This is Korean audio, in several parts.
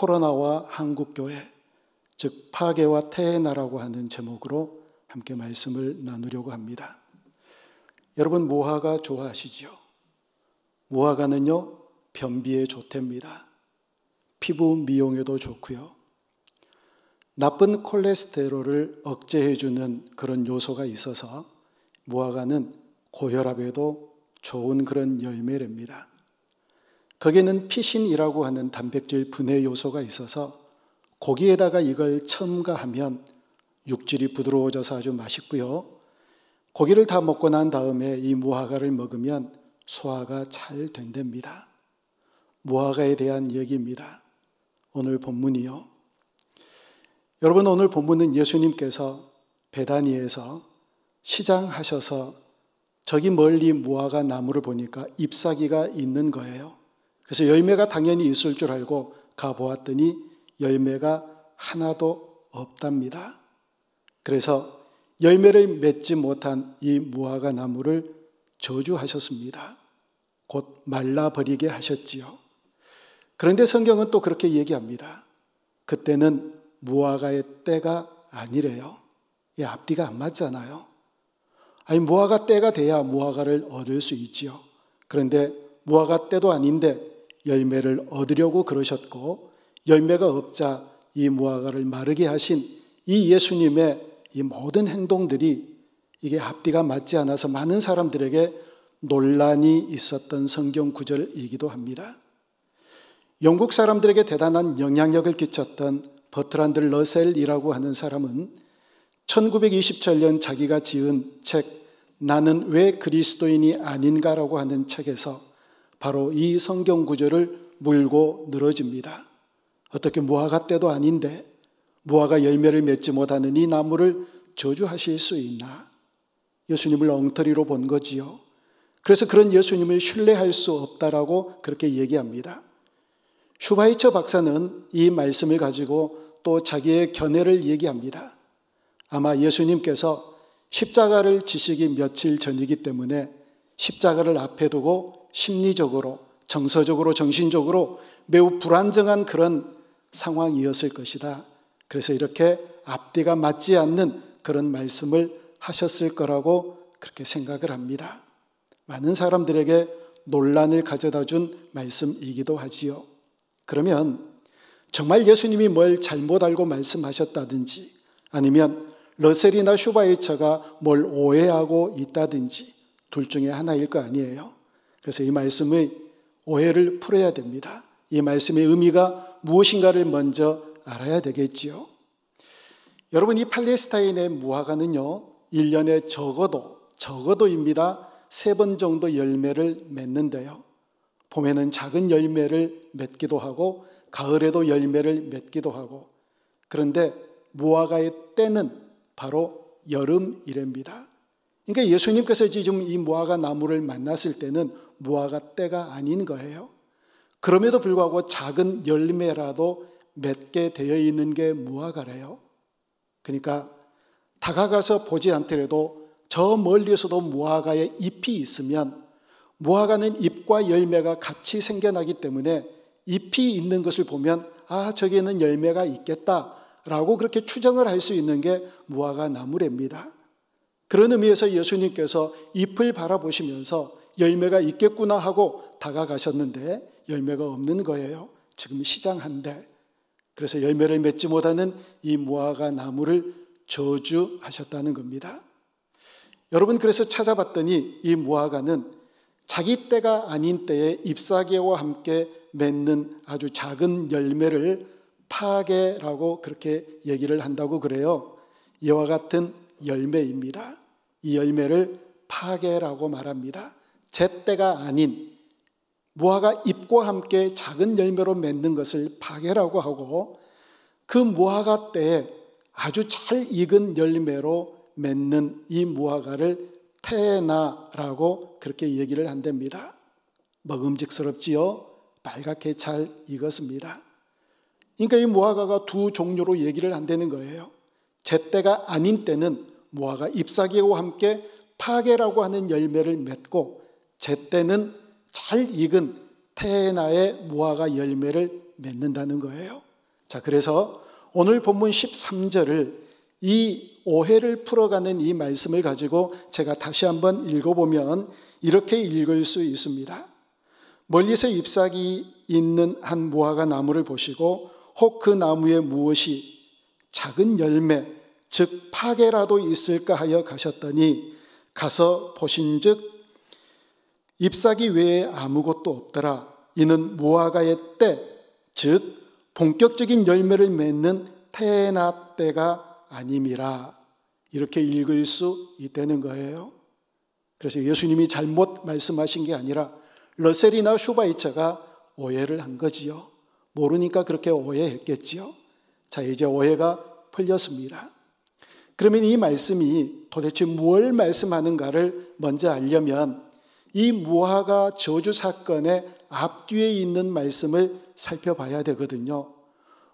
코로나와 한국교회, 즉 파괴와 태해나라고 하는 제목으로 함께 말씀을 나누려고 합니다. 여러분, 무화과 좋아하시죠? 무화과는요, 변비에 좋답니다. 피부 미용에도 좋고요. 나쁜 콜레스테롤을 억제해주는 그런 요소가 있어서 무화과는 고혈압에도 좋은 그런 열매랍니다. 거기에는 피신이라고 하는 단백질 분해 요소가 있어서 고기에다가 이걸 첨가하면 육질이 부드러워져서 아주 맛있고요. 고기를 다 먹고 난 다음에 이 무화과를 먹으면 소화가 잘 된답니다. 무화과에 대한 얘기입니다. 오늘 본문이요. 여러분, 오늘 본문은 예수님께서 베다니에서 시장하셔서 저기 멀리 무화과 나무를 보니까 잎사귀가 있는 거예요. 그래서 열매가 당연히 있을 줄 알고 가보았더니 열매가 하나도 없답니다. 그래서 열매를 맺지 못한 이 무화과 나무를 저주하셨습니다. 곧 말라버리게 하셨지요. 그런데 성경은 또 그렇게 얘기합니다. 그때는 무화과의 때가 아니래요. 이 앞뒤가 안 맞잖아요. 아니, 무화과 때가 돼야 무화과를 얻을 수 있지요. 그런데 무화과 때도 아닌데 열매를 얻으려고 그러셨고, 열매가 없자 이 무화과를 마르게 하신 이 예수님의 이 모든 행동들이 이게 앞뒤가 맞지 않아서 많은 사람들에게 논란이 있었던 성경 구절이기도 합니다. 영국 사람들에게 대단한 영향력을 끼쳤던 버트란드 러셀이라고 하는 사람은 1927년 자기가 지은 책 나는 왜 그리스도인이 아닌가라고 하는 책에서 바로 이 성경 구절을 물고 늘어집니다. 어떻게 무화과 때도 아닌데 무화과 열매를 맺지 못하는 이 나무를 저주하실 수 있나? 예수님을 엉터리로 본 거지요. 그래서 그런 예수님을 신뢰할 수 없다라고 그렇게 얘기합니다. 슈바이처 박사는 이 말씀을 가지고 또 자기의 견해를 얘기합니다. 아마 예수님께서 십자가를 지시기 며칠 전이기 때문에 십자가를 앞에 두고 심리적으로, 정서적으로, 정신적으로 매우 불안정한 그런 상황이었을 것이다. 그래서 이렇게 앞뒤가 맞지 않는 그런 말씀을 하셨을 거라고 그렇게 생각을 합니다. 많은 사람들에게 논란을 가져다 준 말씀이기도 하지요. 그러면 정말 예수님이 뭘 잘못 알고 말씀하셨다든지 아니면 러셀이나 슈바이처가 뭘 오해하고 있다든지 둘 중에 하나일 거 아니에요. 그래서 이 말씀의 오해를 풀어야 됩니다. 이 말씀의 의미가 무엇인가를 먼저 알아야 되겠지요. 여러분, 이 팔레스타인의 무화과는요, 1년에 적어도입니다. 3번 정도 열매를 맺는데요. 봄에는 작은 열매를 맺기도 하고 가을에도 열매를 맺기도 하고, 그런데 무화과의 때는 바로 여름이랍니다. 그러니까 예수님께서 지금 이 무화과 나무를 만났을 때는 무화과 때가 아닌 거예요. 그럼에도 불구하고 작은 열매라도 맺게 되어 있는 게 무화과래요. 그러니까 다가가서 보지 않더라도 저 멀리서도 무화과에 잎이 있으면 무화과는 잎과 열매가 같이 생겨나기 때문에 잎이 있는 것을 보면 아, 저기에는 열매가 있겠다라고 그렇게 추정을 할 수 있는 게 무화과 나무랍니다. 그런 의미에서 예수님께서 잎을 바라보시면서 열매가 있겠구나 하고 다가가셨는데 열매가 없는 거예요. 지금 시장한데. 그래서 열매를 맺지 못하는 이 무화과 나무를 저주하셨다는 겁니다. 여러분, 그래서 찾아봤더니 이 무화과는 자기 때가 아닌 때에 잎사귀와 함께 맺는 아주 작은 열매를 파괴라고 그렇게 얘기를 한다고 그래요. 이와 같은 열매입니다. 이 열매를 파괴라고 말합니다. 제 때가 아닌 무화과 잎과 함께 작은 열매로 맺는 것을 파괴라고 하고, 그 무화과 때에 아주 잘 익은 열매로 맺는 이 무화과를 태해나라고 그렇게 얘기를 한답니다. 먹음직스럽지요? 빨갛게 잘 익었습니다. 그러니까 이 무화과가 두 종류로 얘기를 한다는 거예요. 제 때가 아닌 때는 무화과 잎사귀와 함께 파괴라고 하는 열매를 맺고, 제 때는 잘 익은 태해나의 무화과 열매를 맺는다는 거예요. 자, 그래서 오늘 본문 13절을 이 오해를 풀어가는 이 말씀을 가지고 제가 다시 한번 읽어보면 이렇게 읽을 수 있습니다. 멀리서 잎사귀 있는 한 무화과 나무를 보시고 혹 그 나무에 무엇이 작은 열매 즉 파게라도 있을까 하여 가셨더니 가서 보신즉 잎사귀 외에 아무것도 없더라. 이는 무화과의 때 즉 본격적인 열매를 맺는 테나 때가 아님이라. 이렇게 읽을 수 있다는 거예요. 그래서 예수님이 잘못 말씀하신 게 아니라 러셀이나 슈바이처가 오해를 한 거지요. 모르니까 그렇게 오해했겠지요. 자, 이제 오해가 풀렸습니다. 그러면 이 말씀이 도대체 무엇을 말씀하는가를 먼저 알려면 이 무화과 저주 사건의 앞뒤에 있는 말씀을 살펴봐야 되거든요.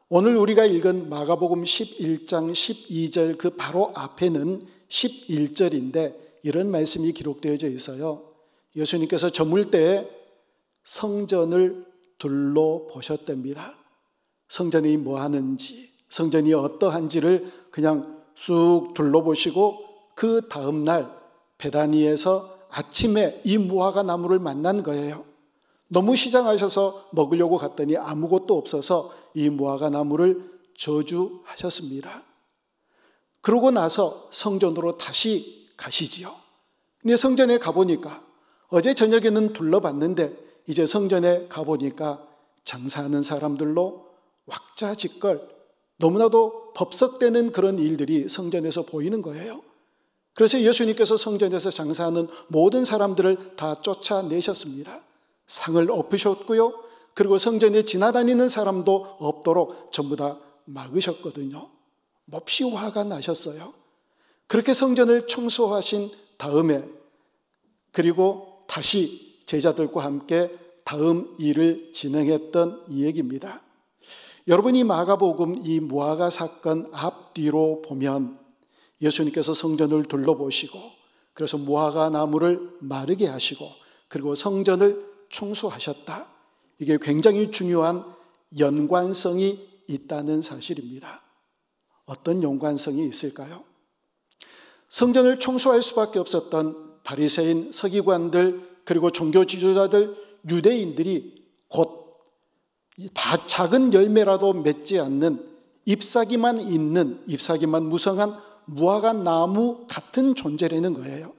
오늘 우리가 읽은 마가복음 11장 12절 그 바로 앞에는 11절인데 이런 말씀이 기록되어져 있어요. 예수님께서 저물 때에 성전을 둘러보셨답니다. 성전이 뭐 하는지, 성전이 어떠한지를 그냥 쑥 둘러보시고 그 다음 날 베다니에서 아침에 이 무화과 나무를 만난 거예요. 너무 시장하셔서 먹으려고 갔더니 아무것도 없어서 이 무화과 나무를 저주하셨습니다. 그러고 나서 성전으로 다시 가시지요. 근데 성전에 가보니까 어제 저녁에는 둘러봤는데 이제 성전에 가보니까 장사하는 사람들로 왁자지껄 너무나도 법석되는 그런 일들이 성전에서 보이는 거예요. 그래서 예수님께서 성전에서 장사하는 모든 사람들을 다 쫓아내셨습니다. 상을 엎으셨고요. 그리고 성전에 지나다니는 사람도 없도록 전부 다 막으셨거든요. 몹시 화가 나셨어요. 그렇게 성전을 청소하신 다음에 그리고 다시 제자들과 함께 다음 일을 진행했던 이 얘기입니다. 여러분이 마가복음 이 무화과 사건 앞뒤로 보면 예수님께서 성전을 둘러보시고 그래서 무화과 나무를 마르게 하시고 그리고 성전을 청소하셨다. 이게 굉장히 중요한 연관성이 있다는 사실입니다. 어떤 연관성이 있을까요? 성전을 청소할 수밖에 없었던 바리새인, 서기관들 그리고 종교 지도자들, 유대인들이 곧 작은 열매라도 맺지 않는 잎사귀만 있는, 잎사귀만 무성한 무화과 나무 같은 존재라는 거예요.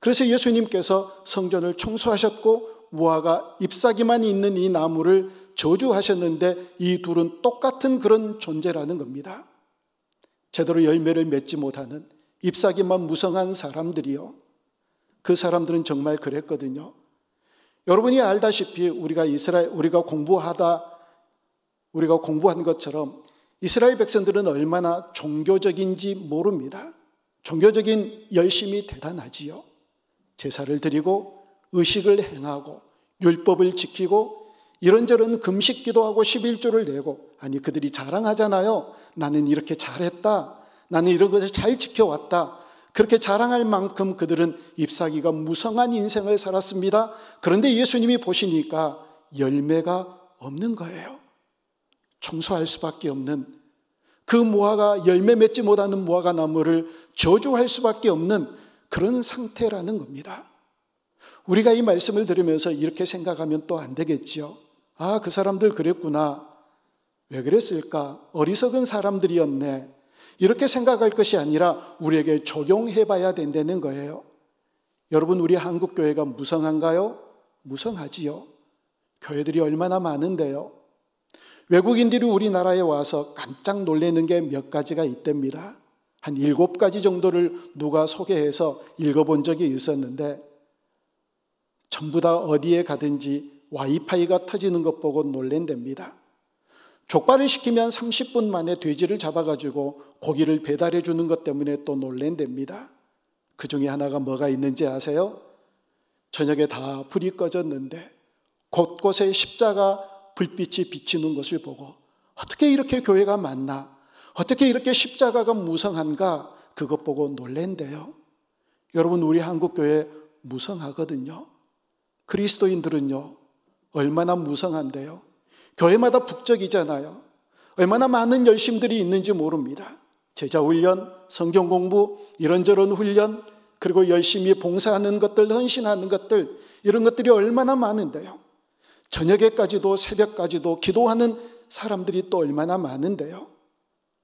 그래서 예수님께서 성전을 청소하셨고 무화과 잎사귀만 있는 이 나무를 저주하셨는데 이 둘은 똑같은 그런 존재라는 겁니다. 제대로 열매를 맺지 못하는 잎사귀만 무성한 사람들이요. 그 사람들은 정말 그랬거든요. 여러분이 알다시피 우리가 공부한 것처럼 이스라엘 백성들은 얼마나 종교적인지 모릅니다. 종교적인 열심이 대단하지요. 제사를 드리고 의식을 행하고 율법을 지키고 이런저런 금식 기도하고 11조를 내고 아니 그들이 자랑하잖아요. 나는 이렇게 잘했다. 나는 이런 것을 잘 지켜왔다. 그렇게 자랑할 만큼 그들은 잎사귀가 무성한 인생을 살았습니다. 그런데 예수님이 보시니까 열매가 없는 거예요. 청소할 수밖에 없는 그 무화과 열매 맺지 못하는 무화과 나무를 저주할 수밖에 없는 그런 상태라는 겁니다. 우리가 이 말씀을 들으면서 이렇게 생각하면 또 안 되겠지요. 아, 그 사람들 그랬구나. 왜 그랬을까? 어리석은 사람들이었네. 이렇게 생각할 것이 아니라 우리에게 적용해 봐야 된다는 거예요. 여러분, 우리 한국 교회가 무성한가요? 무성하지요. 교회들이 얼마나 많은데요. 외국인들이 우리나라에 와서 깜짝 놀라는 게 몇 가지가 있답니다. 한 7가지 정도를 누가 소개해서 읽어본 적이 있었는데 전부 다 어디에 가든지 와이파이가 터지는 것 보고 놀랜답니다. 족발을 시키면 30분 만에 돼지를 잡아가지고 고기를 배달해 주는 것 때문에 또 놀랜답니다. 그 중에 하나가 뭐가 있는지 아세요? 저녁에 다 불이 꺼졌는데 곳곳에 십자가 불빛이 비치는 것을 보고 어떻게 이렇게 교회가 많나? 어떻게 이렇게 십자가가 무성한가? 그것 보고 놀랜대요. 여러분, 우리 한국교회 무성하거든요. 그리스도인들은요 얼마나 무성한데요. 교회마다 북적이잖아요. 얼마나 많은 열심들이 있는지 모릅니다. 제자 훈련, 성경 공부, 이런저런 훈련, 그리고 열심히 봉사하는 것들, 헌신하는 것들, 이런 것들이 얼마나 많은데요. 저녁에까지도 새벽까지도 기도하는 사람들이 또 얼마나 많은데요.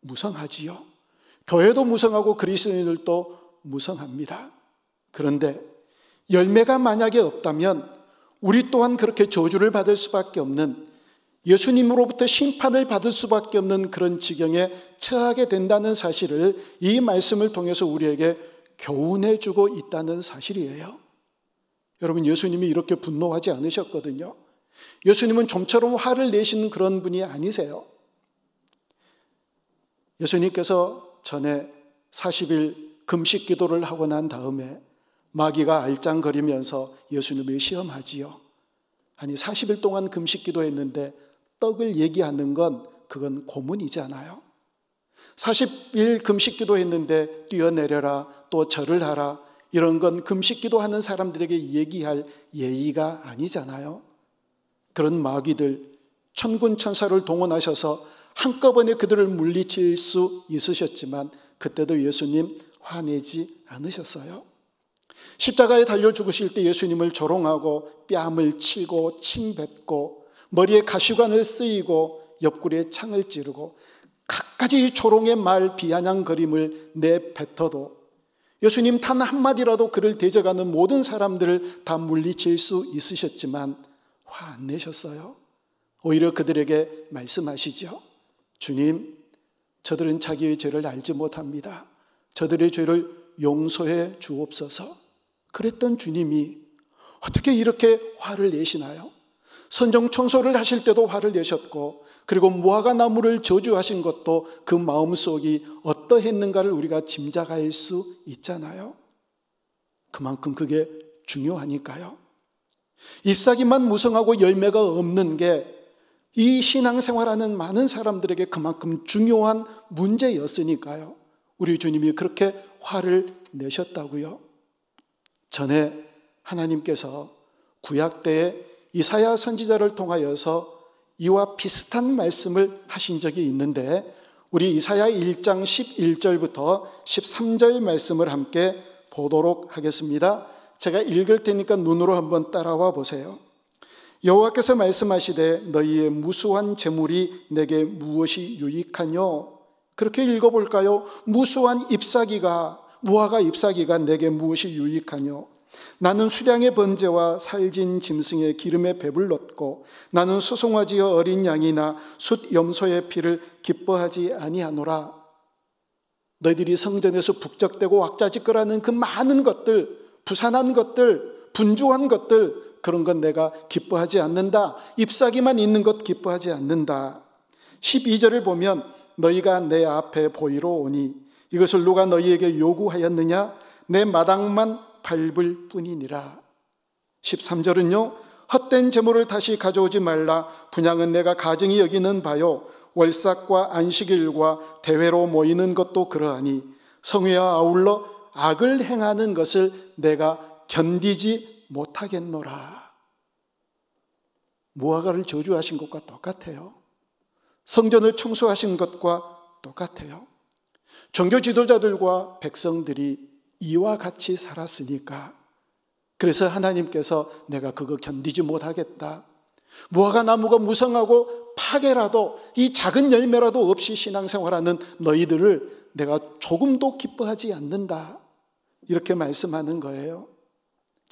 무성하지요. 교회도 무성하고 그리스도인들도 무성합니다. 그런데 열매가 만약에 없다면 우리 또한 그렇게 저주를 받을 수밖에 없는, 예수님으로부터 심판을 받을 수밖에 없는 그런 지경에 처하게 된다는 사실을 이 말씀을 통해서 우리에게 교훈해 주고 있다는 사실이에요. 여러분, 예수님이 이렇게 분노하지 않으셨거든요. 예수님은 좀처럼 화를 내시는 그런 분이 아니세요. 예수님께서 전에 40일 금식 기도를 하고 난 다음에 마귀가 알짱거리면서 예수님을 시험하지요. 아니, 40일 동안 금식 기도했는데 떡을 얘기하는 건 그건 고문이잖아요. 40일 금식 기도했는데 뛰어내려라, 또 절을 하라, 이런 건 금식 기도하는 사람들에게 얘기할 예의가 아니잖아요. 그런 마귀들, 천군 천사를 동원하셔서 한꺼번에 그들을 물리칠 수 있으셨지만 그때도 예수님 화내지 않으셨어요. 십자가에 달려 죽으실 때 예수님을 조롱하고 뺨을 치고 침 뱉고 머리에 가시관을 쓰이고 옆구리에 창을 찌르고 갖가지 조롱의 말 비아냥거림을 내뱉어도 예수님 단 한마디라도 그를 대적하는 모든 사람들을 다 물리칠 수 있으셨지만 화 안 내셨어요. 오히려 그들에게 말씀하시죠. 주님, 저들은 자기의 죄를 알지 못합니다. 저들의 죄를 용서해 주옵소서. 그랬던 주님이 어떻게 이렇게 화를 내시나요? 선정 청소를 하실 때도 화를 내셨고, 그리고 무화과 나무를 저주하신 것도 그 마음속이 어떠했는가를 우리가 짐작할 수 있잖아요. 그만큼 그게 중요하니까요. 잎사귀만 무성하고 열매가 없는 게 이 신앙생활하는 많은 사람들에게 그만큼 중요한 문제였으니까요. 우리 주님이 그렇게 화를 내셨다고요. 전에 하나님께서 구약 때에 이사야 선지자를 통하여서 이와 비슷한 말씀을 하신 적이 있는데, 우리 이사야 1장 11절부터 13절 말씀을 함께 보도록 하겠습니다. 제가 읽을 테니까 눈으로 한번 따라와 보세요. 여호와께서 말씀하시되 너희의 무수한 재물이 내게 무엇이 유익하뇨? 그렇게 읽어볼까요? 무수한 잎사귀가, 무화과 잎사귀가 내게 무엇이 유익하뇨? 나는 수량의 번제와 살진 짐승의 기름에 배불렀고 나는 수송아지와 어린 양이나 숫 염소의 피를 기뻐하지 아니하노라. 너희들이 성전에서 북적대고 왁자지껄하는 그 많은 것들, 부산한 것들, 분주한 것들, 그런 건 내가 기뻐하지 않는다. 잎사귀만 있는 것 기뻐하지 않는다. 12절을 보면 너희가 내 앞에 보이러 오니 이것을 누가 너희에게 요구하였느냐? 내 마당만 밟을 뿐이니라. 13절은요. 헛된 재물을 다시 가져오지 말라. 분향은 내가 가증히 여기는 바요. 월삭과 안식일과 대회로 모이는 것도 그러하니 성회와 아울러 악을 행하는 것을 내가 견디지 못하겠노라. 무화과를 저주하신 것과 똑같아요. 성전을 청소하신 것과 똑같아요. 종교 지도자들과 백성들이 이와 같이 살았으니까, 그래서 하나님께서 내가 그거 견디지 못하겠다. 무화과 나무가 무성하고 파괴라도, 이 작은 열매라도 없이 신앙생활하는 너희들을 내가 조금도 기뻐하지 않는다. 이렇게 말씀하는 거예요.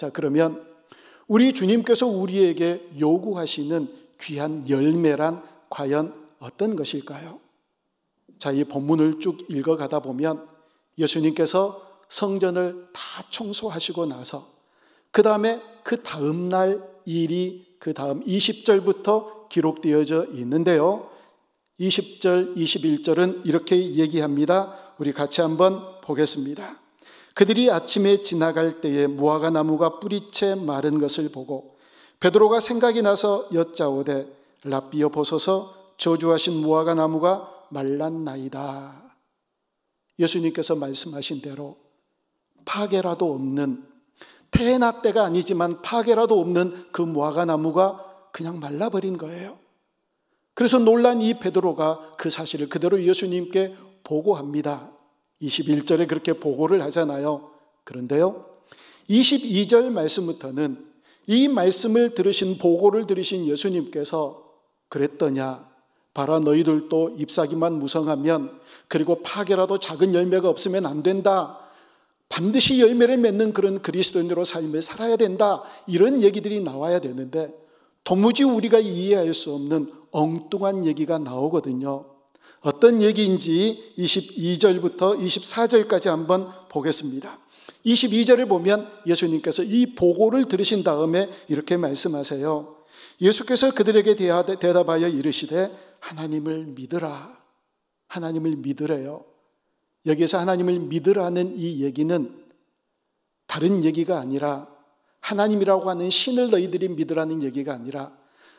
자, 그러면 우리 주님께서 우리에게 요구하시는 귀한 열매란 과연 어떤 것일까요? 자, 이 본문을 쭉 읽어가다 보면 예수님께서 성전을 다 청소하시고 나서 그 다음에 그 다음 날 일이 그 다음 20절부터 기록되어져 있는데요. 20절, 21절은 이렇게 얘기합니다. 우리 같이 한번 보겠습니다. 그들이 아침에 지나갈 때에 무화과 나무가 뿌리채 마른 것을 보고 베드로가 생각이 나서 여짜오되 랍비여 보소서 저주하신 무화과 나무가 말랐나이다. 예수님께서 말씀하신 대로 파괴라도 없는, 태어나 때가 아니지만 파괴라도 없는 그 무화과 나무가 그냥 말라버린 거예요. 그래서 놀란 이 베드로가 그 사실을 그대로 예수님께 보고합니다. 21절에 그렇게 보고를 하잖아요. 그런데요, 22절 말씀부터는 이 말씀을 들으신, 보고를 들으신 예수님께서 그랬더냐, 봐라, 너희들도 잎사귀만 무성하면, 그리고 파게라도 작은 열매가 없으면 안 된다, 반드시 열매를 맺는 그런 그리스도인으로 삶을 살아야 된다, 이런 얘기들이 나와야 되는데 도무지 우리가 이해할 수 없는 엉뚱한 얘기가 나오거든요. 어떤 얘기인지 22절부터 24절까지 한번 보겠습니다. 22절을 보면 예수님께서 이 보고를 들으신 다음에 이렇게 말씀하세요. 예수께서 그들에게 대답하여 이르시되 하나님을 믿으라. 하나님을 믿으래요. 여기에서 하나님을 믿으라는 이 얘기는 다른 얘기가 아니라, 하나님이라고 하는 신을 너희들이 믿으라는 얘기가 아니라,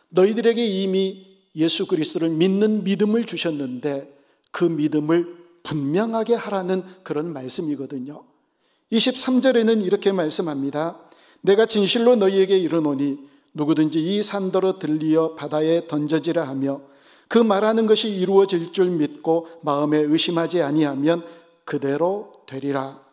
너희들에게 이미 예수 그리스도를 믿는 믿음을 주셨는데 그 믿음을 분명하게 하라는 그런 말씀이거든요. 23절에는 이렇게 말씀합니다. 내가 진실로 너희에게 이르노니 누구든지 이 산더러 들리어 바다에 던져지라 하며 그 말하는 것이 이루어질 줄 믿고 마음에 의심하지 아니하면 그대로 되리라.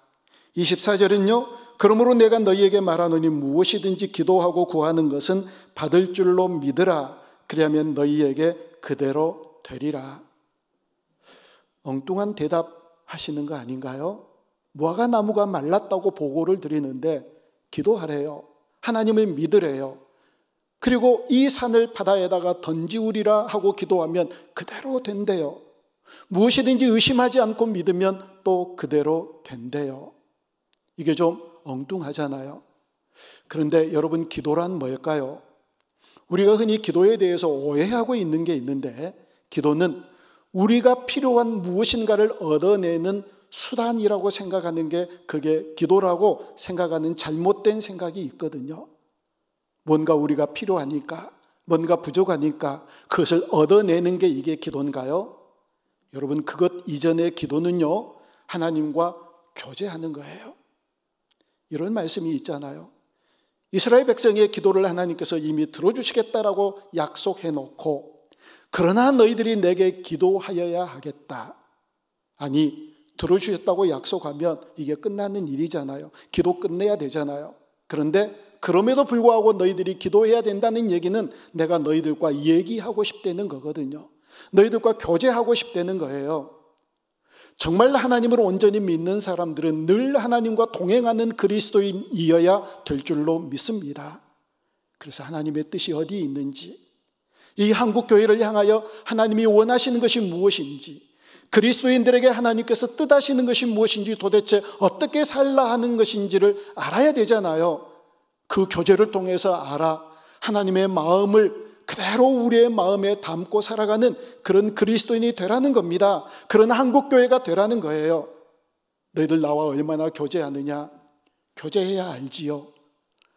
24절은요. 그러므로 내가 너희에게 말하노니 무엇이든지 기도하고 구하는 것은 받을 줄로 믿으라. 그리하면 너희에게 그대로 되리라. 엉뚱한 대답하시는 거 아닌가요? 무화과 나무가 말랐다고 보고를 드리는데 기도하래요. 하나님을 믿으래요. 그리고 이 산을 바다에다가 던지우리라 하고 기도하면 그대로 된대요. 무엇이든지 의심하지 않고 믿으면 또 그대로 된대요. 이게 좀 엉뚱하잖아요. 그런데 여러분, 기도란 뭘까요? 우리가 흔히 기도에 대해서 오해하고 있는 게 있는데, 기도는 우리가 필요한 무엇인가를 얻어내는 수단이라고 생각하는 게, 그게 기도라고 생각하는 잘못된 생각이 있거든요. 뭔가 우리가 필요하니까, 뭔가 부족하니까 그것을 얻어내는 게 이게 기도인가요? 여러분, 그것 이전의 기도는요, 하나님과 교제하는 거예요. 이런 말씀이 있잖아요. 이스라엘 백성의 기도를 하나님께서 이미 들어주시겠다라고 약속해 놓고, 그러나 너희들이 내게 기도하여야 하겠다. 아니, 들어주셨다고 약속하면 이게 끝나는 일이잖아요. 기도 끝내야 되잖아요. 그런데 그럼에도 불구하고 너희들이 기도해야 된다는 얘기는 내가 너희들과 얘기하고 싶다는 거거든요. 너희들과 교제하고 싶다는 거예요. 정말 하나님을 온전히 믿는 사람들은 늘 하나님과 동행하는 그리스도인이어야 될 줄로 믿습니다. 그래서 하나님의 뜻이 어디에 있는지, 이 한국교회를 향하여 하나님이 원하시는 것이 무엇인지, 그리스도인들에게 하나님께서 뜻하시는 것이 무엇인지, 도대체 어떻게 살라 하는 것인지를 알아야 되잖아요. 그 교제를 통해서 하나님의 마음을 그대로 우리의 마음에 담고 살아가는 그런 그리스도인이 되라는 겁니다. 그런 한국교회가 되라는 거예요. 너희들 나와 얼마나 교제하느냐? 교제해야 알지요.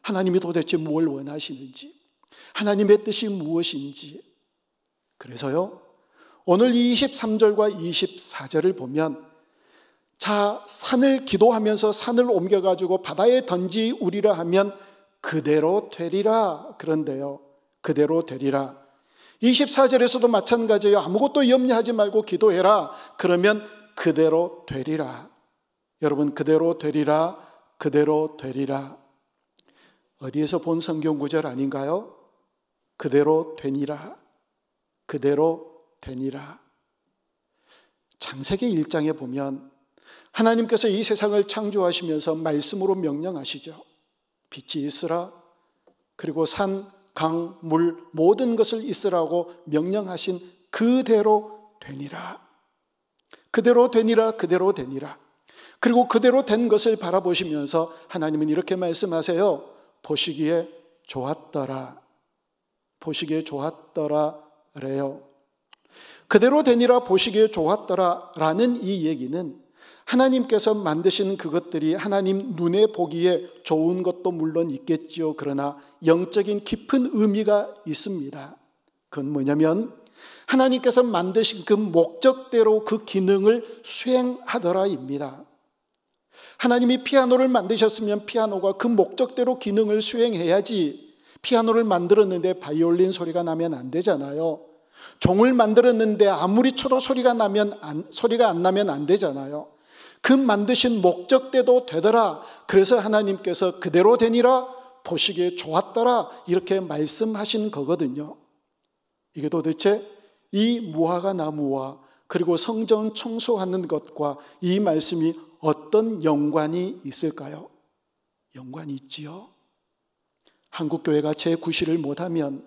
하나님이 도대체 뭘 원하시는지, 하나님의 뜻이 무엇인지. 그래서요, 오늘 23절과 24절을 보면, 자, 산을 기도하면서 산을 옮겨가지고 바다에 던지우리라 하면 그대로 되리라. 그런데요, 그대로 되리라. 24절에서도 마찬가지예요. 아무것도 염려하지 말고 기도해라. 그러면 그대로 되리라. 여러분, 그대로 되리라, 그대로 되리라. 어디에서 본 성경 구절 아닌가요? 그대로 되니라, 그대로 되니라. 창세기 1장에 보면 하나님께서 이 세상을 창조하시면서 말씀으로 명령하시죠. 빛이 있으라. 그리고 산, 강, 물 모든 것을 있으라고 명령하신 그대로 되니라. 그대로 되니라, 그대로 되니라. 그리고 그대로 된 것을 바라보시면서 하나님은 이렇게 말씀하세요. 보시기에 좋았더라. 보시기에 좋았더라래요. 그대로 되니라, 보시기에 좋았더라라는 이 얘기는 하나님께서 만드신 그것들이 하나님 눈에 보기에 좋은 것도 물론 있겠지요. 그러나 영적인 깊은 의미가 있습니다. 그건 뭐냐면 하나님께서 만드신 그 목적대로 그 기능을 수행하더라입니다. 하나님이 피아노를 만드셨으면 피아노가 그 목적대로 기능을 수행해야지, 피아노를 만들었는데 바이올린 소리가 나면 안 되잖아요. 종을 만들었는데 아무리 쳐도 소리가 안 나면 안 되잖아요. 그 만드신 목적대로 되더라. 그래서 하나님께서 그대로 되니라, 보시기에 좋았더라, 이렇게 말씀하신 거거든요. 이게 도대체 이 무화과 나무와 그리고 성전 청소하는 것과 이 말씀이 어떤 연관이 있을까요? 연관이 있지요. 한국교회가 제 구실을 못하면,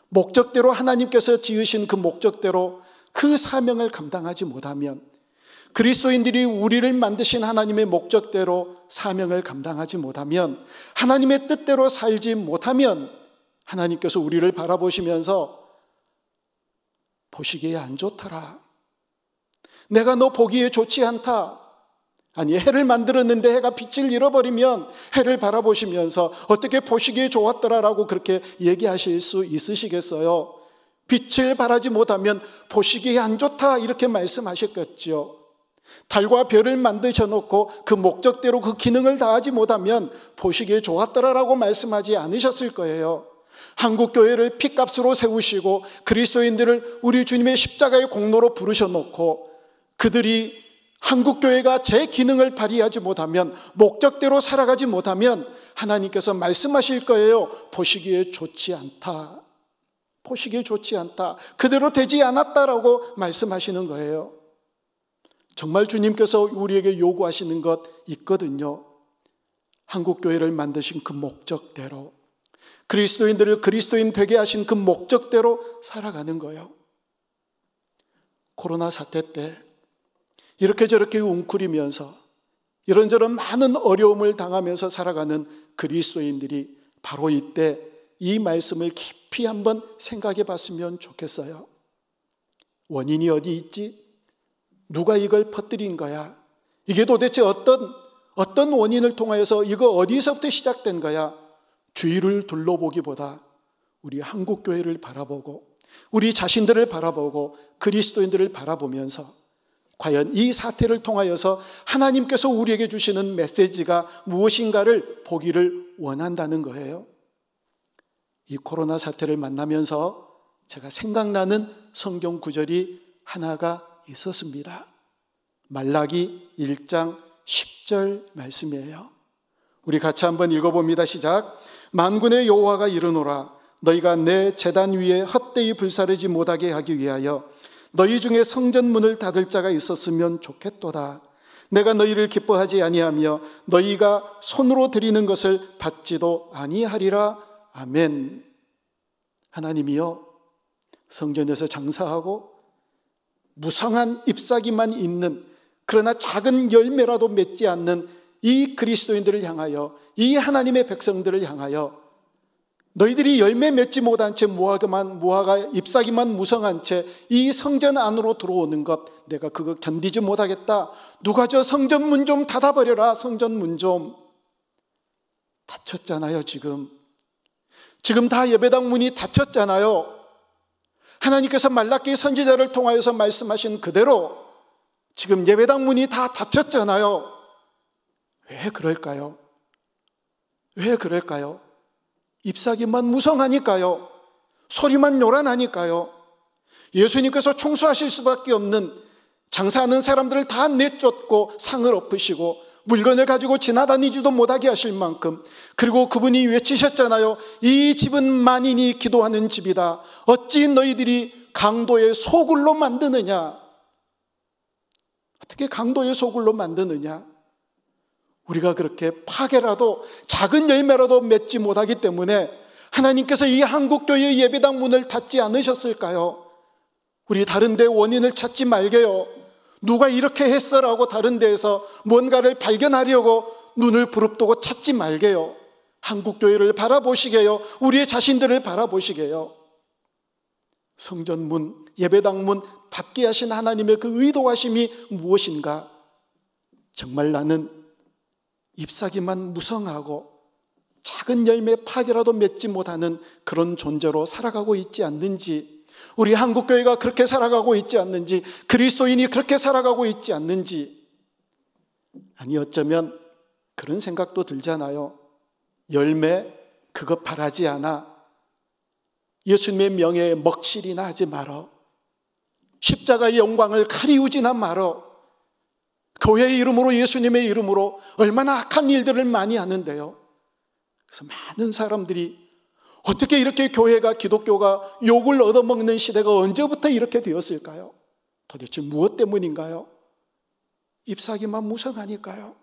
목적대로 하나님께서 지으신 그 목적대로 그 사명을 감당하지 못하면, 그리스도인들이 우리를 만드신 하나님의 목적대로 사명을 감당하지 못하면, 하나님의 뜻대로 살지 못하면, 하나님께서 우리를 바라보시면서 보시기에 안 좋더라, 내가 너 보기에 좋지 않다, 아니 해를 만들었는데 해가 빛을 잃어버리면 해를 바라보시면서 어떻게 보시기에 좋았더라라고 그렇게 얘기하실 수 있으시겠어요? 빛을 발하지 못하면 보시기에 안 좋다 이렇게 말씀하셨겠죠. 달과 별을 만드셔놓고 그 목적대로 그 기능을 다하지 못하면 보시기에 좋았더라라고 말씀하지 않으셨을 거예요. 한국교회를 핏값으로 세우시고 그리스도인들을 우리 주님의 십자가의 공로로 부르셔놓고 그들이 한국교회가 제 기능을 발휘하지 못하면, 목적대로 살아가지 못하면 하나님께서 말씀하실 거예요. 보시기에 좋지 않다, 보시기에 좋지 않다, 그대로 되지 않았다라고 말씀하시는 거예요. 정말 주님께서 우리에게 요구하시는 것 있거든요. 한국교회를 만드신 그 목적대로, 그리스도인들을 그리스도인 되게 하신 그 목적대로 살아가는 거예요. 코로나 사태 때 이렇게 저렇게 웅크리면서 이런저런 많은 어려움을 당하면서 살아가는 그리스도인들이 바로 이때 이 말씀을 깊이 한번 생각해 봤으면 좋겠어요. 원인이 어디 있지? 누가 이걸 퍼뜨린 거야? 이게 도대체 어떤 원인을 통하여서 이거 어디서부터 시작된 거야? 주위를 둘러보기보다 우리 한국교회를 바라보고 우리 자신들을 바라보고 그리스도인들을 바라보면서 과연 이 사태를 통하여서 하나님께서 우리에게 주시는 메시지가 무엇인가를 보기를 원한다는 거예요. 이 코로나 사태를 만나면서 제가 생각나는 성경 구절이 하나가 있었습니다. 말라기 1장 10절 말씀이에요. 우리 같이 한번 읽어봅니다. 시작. 만군의 여호와가 이르노라, 너희가 내 제단 위에 헛되이 불사르지 못하게 하기 위하여 너희 중에 성전문을 닫을 자가 있었으면 좋겠도다. 내가 너희를 기뻐하지 아니하며 너희가 손으로 드리는 것을 받지도 아니하리라. 아멘. 하나님이여, 성전에서 장사하고 무성한 잎사귀만 있는, 그러나 작은 열매라도 맺지 않는 이 그리스도인들을 향하여, 이 하나님의 백성들을 향하여 너희들이 열매 맺지 못한 채 무화과 잎사귀만 무성한 채 이 성전 안으로 들어오는 것, 내가 그거 견디지 못하겠다. 누가 저 성전문 좀 닫아버려라. 성전문 좀. 닫혔잖아요. 지금 다 예배당 문이 닫혔잖아요. 하나님께서 말라기 선지자를 통하여서 말씀하신 그대로 지금 예배당 문이 다 닫혔잖아요. 왜 그럴까요? 왜 그럴까요? 잎사귀만 무성하니까요. 소리만 요란하니까요. 예수님께서 청소하실 수밖에 없는, 장사하는 사람들을 다 내쫓고 상을 엎으시고 물건을 가지고 지나다니지도 못하게 하실 만큼, 그리고 그분이 외치셨잖아요. 이 집은 만인이 기도하는 집이다. 어찌 너희들이 강도의 소굴로 만드느냐? 어떻게 강도의 소굴로 만드느냐? 우리가 그렇게 파괴라도 작은 열매라도 맺지 못하기 때문에 하나님께서 이 한국교회의 예배당 문을 닫지 않으셨을까요? 우리 다른 데 원인을 찾지 말게요. 누가 이렇게 했어라고 다른 데에서 뭔가를 발견하려고 눈을 부릅뜨고 찾지 말게요. 한국교회를 바라보시게요. 우리의 자신들을 바라보시게요. 성전문, 예배당문 닫게 하신 하나님의 그 의도하심이 무엇인가? 정말 나는 잎사귀만 무성하고 작은 열매 파기라도 맺지 못하는 그런 존재로 살아가고 있지 않는지, 우리 한국교회가 그렇게 살아가고 있지 않는지, 그리스도인이 그렇게 살아가고 있지 않는지, 아니 어쩌면 그런 생각도 들잖아요. 열매 그거 바라지 않아. 예수님의 명예에 먹칠이나 하지 말어. 십자가의 영광을 가리우지나 말어. 교회의 이름으로, 예수님의 이름으로 얼마나 악한 일들을 많이 하는데요. 그래서 많은 사람들이 어떻게 이렇게 교회가, 기독교가 욕을 얻어먹는 시대가 언제부터 이렇게 되었을까요? 도대체 무엇 때문인가요? 잎사귀만 무성하니까요.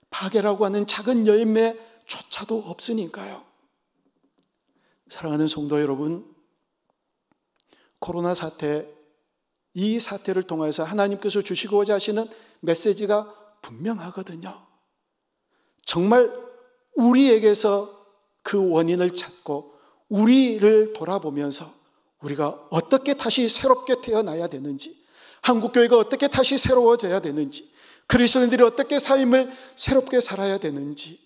파괴라고 하는 작은 열매조차도 없으니까요. 사랑하는 성도 여러분, 코로나 사태, 이 사태를 통해서 하나님께서 주시고자 하시는 메시지가 분명하거든요. 정말 우리에게서 그 원인을 찾고 우리를 돌아보면서 우리가 어떻게 다시 새롭게 태어나야 되는지, 한국교회가 어떻게 다시 새로워져야 되는지, 그리스도인들이 어떻게 삶을 새롭게 살아야 되는지,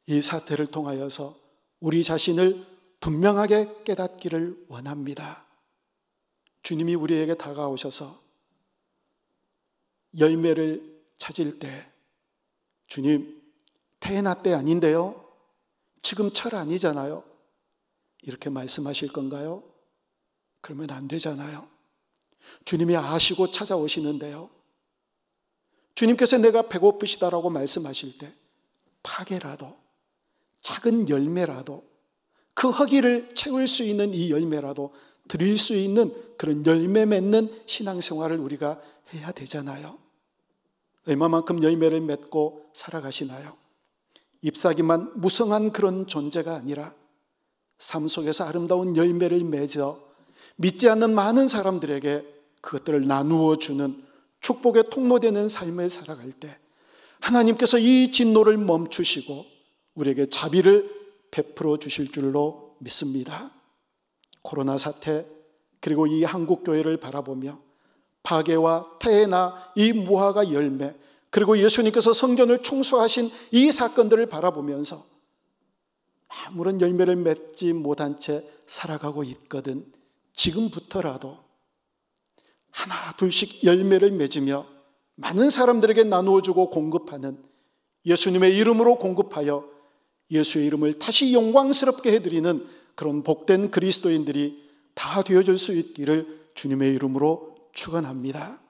이 사태를 통하여서 우리 자신을 분명하게 깨닫기를 원합니다. 주님이 우리에게 다가오셔서 열매를 찾을 때, 주님, 태어나 때 아닌데요? 지금 철 아니잖아요. 이렇게 말씀하실 건가요? 그러면 안 되잖아요. 주님이 아시고 찾아오시는데요. 주님께서 내가 배고프시다라고 말씀하실 때 파괴라도, 작은 열매라도, 그 허기를 채울 수 있는 이 열매라도 드릴 수 있는 그런 열매 맺는 신앙생활을 우리가 해야 되잖아요. 얼마만큼 열매를 맺고 살아가시나요? 잎사귀만 무성한 그런 존재가 아니라 삶 속에서 아름다운 열매를 맺어 믿지 않는 많은 사람들에게 그것들을 나누어 주는 축복의 통로되는 삶을 살아갈 때 하나님께서 이 진노를 멈추시고 우리에게 자비를 베풀어 주실 줄로 믿습니다. 코로나 사태, 그리고 이 한국교회를 바라보며 파괴와 태해나 이 무화과 열매, 그리고 예수님께서 성전을 총수하신 이 사건들을 바라보면서 아무런 열매를 맺지 못한 채 살아가고 있거든 지금부터라도 하나 둘씩 열매를 맺으며 많은 사람들에게 나누어주고 공급하는, 예수님의 이름으로 공급하여 예수의 이름을 다시 영광스럽게 해드리는 그런 복된 그리스도인들이 다 되어질 수 있기를 주님의 이름으로 축원합니다.